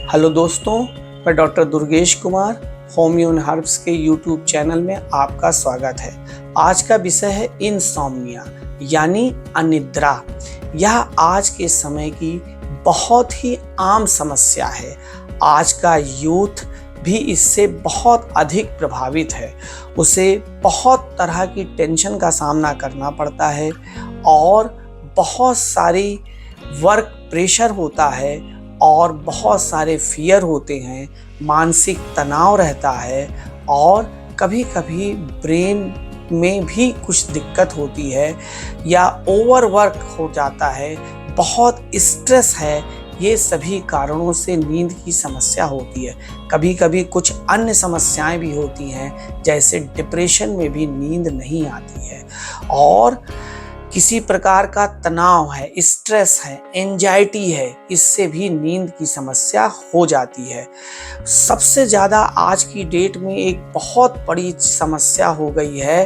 Hello दोस्तों, मैं doctor Durgesh Kumar homeo and herbs के यूट्यूब चैनल में आपका स्वागत है। आज का विषय है इंसोम्निया यानी अनिद्रा। यह आज के समय की बहुत ही आम समस्या है। आज का यूथ भी इससे बहुत अधिक प्रभावित है। उसे बहुत तरह की टेंशन का सामना करना पड़ता है और बहुत सारी वर्क प्रेशर होता है और बहुत सारे फियर होते हैं, मानसिक तनाव रहता है और कभी कभी ब्रेन में भी कुछ दिक्कत होती है या ओवरवर्क हो जाता है, बहुत स्ट्रेस है। ये सभी कारणों से नींद की समस्या होती है। कभी कभी कुछ अन्य समस्याएं भी होती हैं, जैसे डिप्रेशन में भी नींद नहीं आती है और किसी प्रकार का तनाव है, स्ट्रेस है, एंजाइटी है, इससे भी नींद की समस्या हो जाती है। सबसे ज़्यादा आज की डेट में एक बहुत बड़ी समस्या हो गई है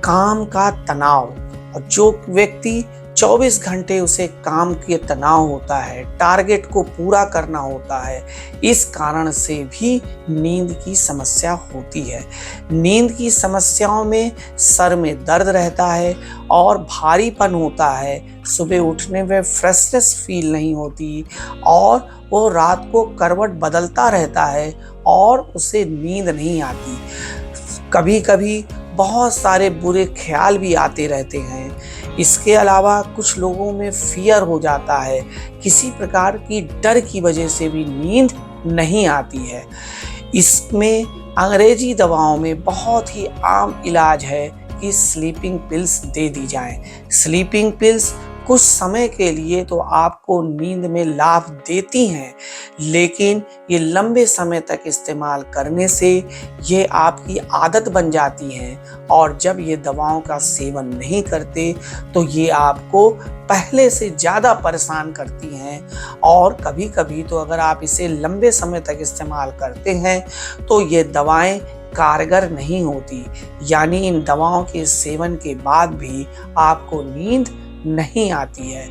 काम का तनाव। और जो व्यक्ति 24 घंटे उसे काम के तनाव होता है, टारगेट को पूरा करना होता है, इस कारण से भी नींद की समस्या होती है। नींद की समस्याओं में सर में दर्द रहता है और भारीपन होता है, सुबह उठने में फ्रेशनेस फील नहीं होती और वो रात को करवट बदलता रहता है और उसे नींद नहीं आती। कभी कभी बहुत सारे बुरे ख्याल भी आते रहते हैं। इसके अलावा कुछ लोगों में फियर हो जाता है, किसी प्रकार की डर की वजह से भी नींद नहीं आती है। इसमें अंग्रेजी दवाओं में बहुत ही आम इलाज है कि स्लीपिंग पिल्स दे दी जाएं। स्लीपिंग पिल्स कुछ समय के लिए तो आपको नींद में लाभ देती हैं, लेकिन ये लंबे समय तक इस्तेमाल करने से ये आपकी आदत बन जाती हैं और जब ये दवाओं का सेवन नहीं करते तो ये आपको पहले से ज़्यादा परेशान करती हैं और कभी कभी तो अगर आप इसे लंबे समय तक इस्तेमाल करते हैं तो ये दवाएं कारगर नहीं होती, यानी इन दवाओं के सेवन के बाद भी आपको नींद नहीं आती है।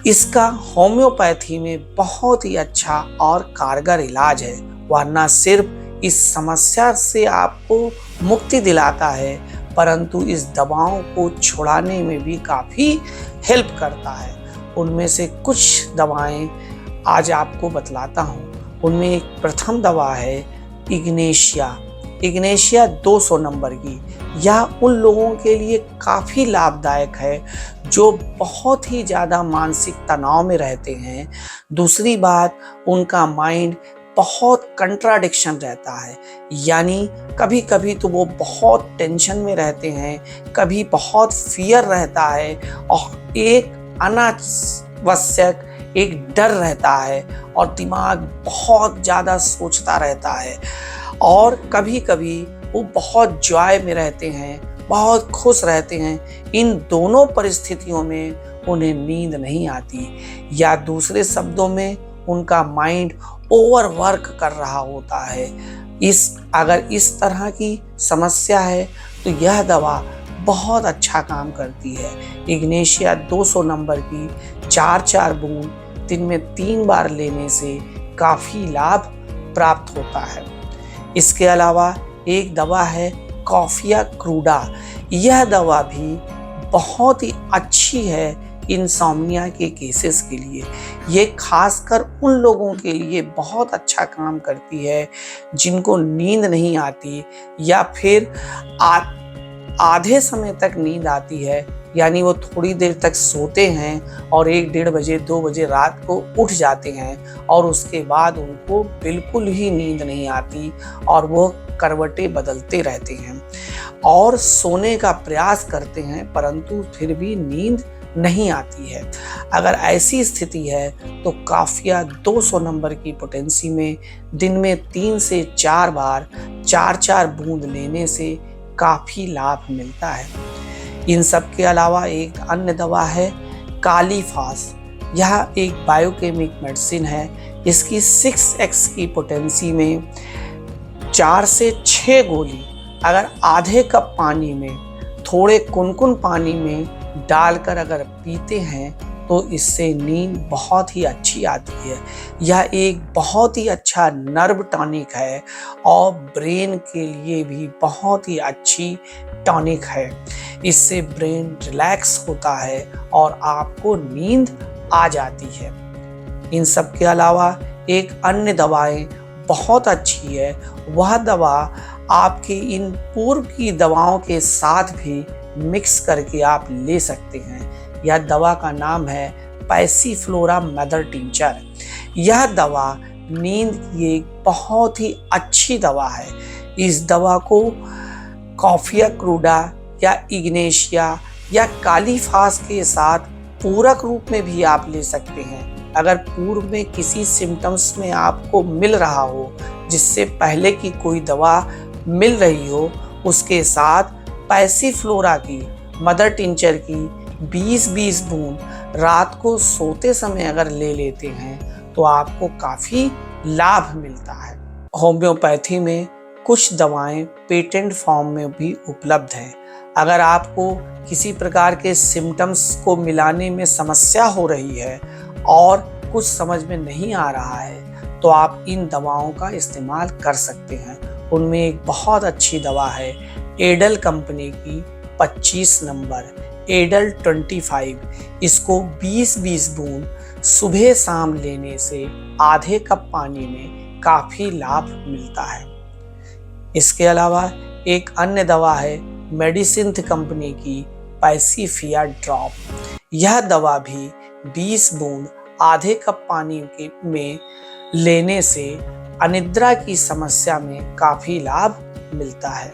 इसका होम्योपैथी में बहुत ही अच्छा और कारगर इलाज है। वह न सिर्फ इस समस्या से आपको मुक्ति दिलाता है, परंतु इस दवाओं को छुड़ाने में भी काफ़ी हेल्प करता है। उनमें से कुछ दवाएं आज आपको बतलाता हूँ। उनमें एक प्रथम दवा है इग्नेशिया 200 नंबर की। यह उन लोगों के लिए काफ़ी लाभदायक है जो बहुत ही ज़्यादा मानसिक तनाव में रहते हैं। दूसरी बात, उनका माइंड बहुत कंट्राडिक्शन रहता है, यानी कभी कभी तो वो बहुत टेंशन में रहते हैं, कभी बहुत फियर रहता है और एक अनावश्यक एक डर रहता है और दिमाग बहुत ज़्यादा सोचता रहता है और कभी कभी वो बहुत जॉय में रहते हैं, बहुत खुश रहते हैं। इन दोनों परिस्थितियों में उन्हें नींद नहीं आती, या दूसरे शब्दों में उनका माइंड ओवरवर्क कर रहा होता है। अगर इस तरह की समस्या है तो यह दवा बहुत अच्छा काम करती है। इग्नेशिया 200 नंबर की 4-4 बूंद दिन में 3 बार लेने से काफ़ी लाभ प्राप्त होता है। इसके अलावा एक दवा है कॉफिया क्रूडा। यह दवा भी बहुत ही अच्छी है इंसोम्निया के केसेस के लिए। ये खासकर उन लोगों के लिए बहुत अच्छा काम करती है जिनको नींद नहीं आती या फिर आधे समय तक नींद आती है, यानी वो थोड़ी देर तक सोते हैं और 1-1:30 बजे 2 बजे रात को उठ जाते हैं और उसके बाद उनको बिल्कुल ही नींद नहीं आती और वो करवटें बदलते रहते हैं और सोने का प्रयास करते हैं, परंतु फिर भी नींद नहीं आती है। अगर ऐसी स्थिति है तो कॉफिया 200 नंबर की पोटेंसी में दिन में 3 से 4 बार 4-4 बूंद लेने से काफ़ी लाभ मिलता है। इन सब के अलावा एक अन्य दवा है कालीफास। यह एक बायोकेमिक मेडिसिन है। इसकी 6x की पोटेंसी में 4 से 6 गोली अगर आधे कप पानी में थोड़े कुनकुन पानी में डालकर अगर पीते हैं तो इससे नींद बहुत ही अच्छी आती है। यह एक बहुत ही अच्छा नर्व टॉनिक है और ब्रेन के लिए भी बहुत ही अच्छी टॉनिक है। इससे ब्रेन रिलैक्स होता है और आपको नींद आ जाती है। इन सब के अलावा एक अन्य दवाएं बहुत अच्छी है। वह दवा आपके इन पूर्व की दवाओं के साथ भी मिक्स करके आप ले सकते हैं। यह दवा का नाम है पैसिफ्लोरा मदर टिंचर। यह दवा नींद की एक बहुत ही अच्छी दवा है। इस दवा को कॉफिया क्रूडा या इग्नेशिया या कालीफास के साथ पूरक रूप में भी आप ले सकते हैं। अगर पूर्व में किसी सिम्टम्स में आपको मिल रहा हो, जिससे पहले की कोई दवा मिल रही हो, उसके साथ पैसिफ्लोरा की मदर टिंचर की 20-20 बूंद रात को सोते समय अगर ले लेते हैं तो आपको काफ़ी लाभ मिलता है। होम्योपैथी में कुछ दवाएं पेटेंट फॉर्म में भी उपलब्ध हैं। अगर आपको किसी प्रकार के सिम्टम्स को मिलाने में समस्या हो रही है और कुछ समझ में नहीं आ रहा है तो आप इन दवाओं का इस्तेमाल कर सकते हैं। उनमें एक बहुत अच्छी दवा है एडल कंपनी की 25 नंबर एडल 25। इसको 20-20 बूंद सुबह शाम लेने से आधे कप पानी में काफ़ी लाभ मिलता है। इसके अलावा एक अन्य दवा है मेडिसिन्थ कंपनी की पैसिफिया ड्रॉप। यह दवा भी 20 बूंद आधे कप पानी में लेने से अनिद्रा की समस्या में काफ़ी लाभ मिलता है।